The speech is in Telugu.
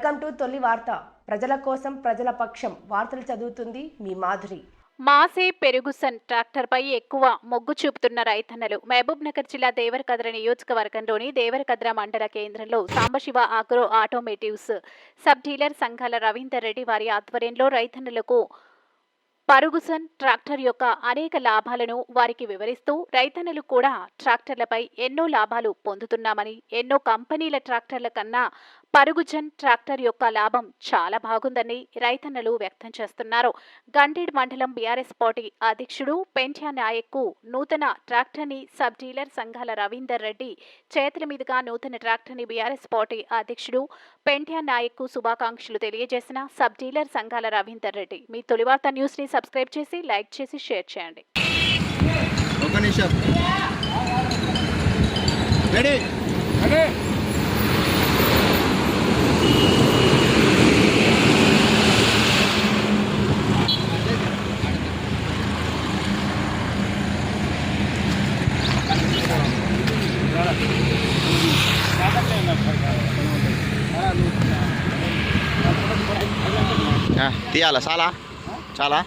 వెల్కమ్ టు తొలి వార్త. ప్రజల కోసం ప్రజల పక్షం వార్తలు చదువుతుంది మీ మాధురి. మాసే పెరుగుసన్ ట్రాక్టర్పై ఎక్కువ మొగ్గు చూపుతున్న రైతన్నలు. మహబూబ్ నగర్ జిల్లా దేవరకద్ర నియోజకవర్గంలోని దేవరకద్ర మండల కేంద్రంలో సాంబశివ ఆగ్రో ఆటోమేటివ్స్ సబ్ డీలర్ సంఘాల రవీందర్ రెడ్డి వారి ఆధ్వర్యంలో రైతన్నలకు పరుగుసన్ ట్రాక్టర్ యొక్క అనేక లాభాలను వారికి వివరిస్తూ రైతన్నలు కూడా ట్రాక్టర్లపై ఎన్నో లాభాలు పొందుతున్నామని, ఎన్నో కంపెనీల ట్రాక్టర్ల కన్నా పరుగుజన్ ట్రాక్టర్ యొక్క లాభం చాలా బాగుందని రైతన్నలు వ్యక్తం చేస్తున్నారు. గండేడ్ మండలం బీఆర్ఎస్ పార్టీ అధ్యక్షుడు పెంట్యా నాయక్ నూతన ట్రాక్టర్ని సబ్ డీలర్ సంఘాల రవీందర్ రెడ్డి చేతుల మీదుగా నూతన ట్రాక్టర్ని బీఆర్ఎస్ పార్టీ అధ్యక్షుడు పెంట్యా నాయక్ శుభాకాంక్షలు తెలియజేసిన సబ్ డీలర్ సంఘాల రవీందర్ రెడ్డి. మీ తొలివార్త న్యూస్ ని సబ్స్క్రైబ్ చేసి, లైక్ చేసి, షేర్ చేయండి. తీయాలా? చాలా చాలా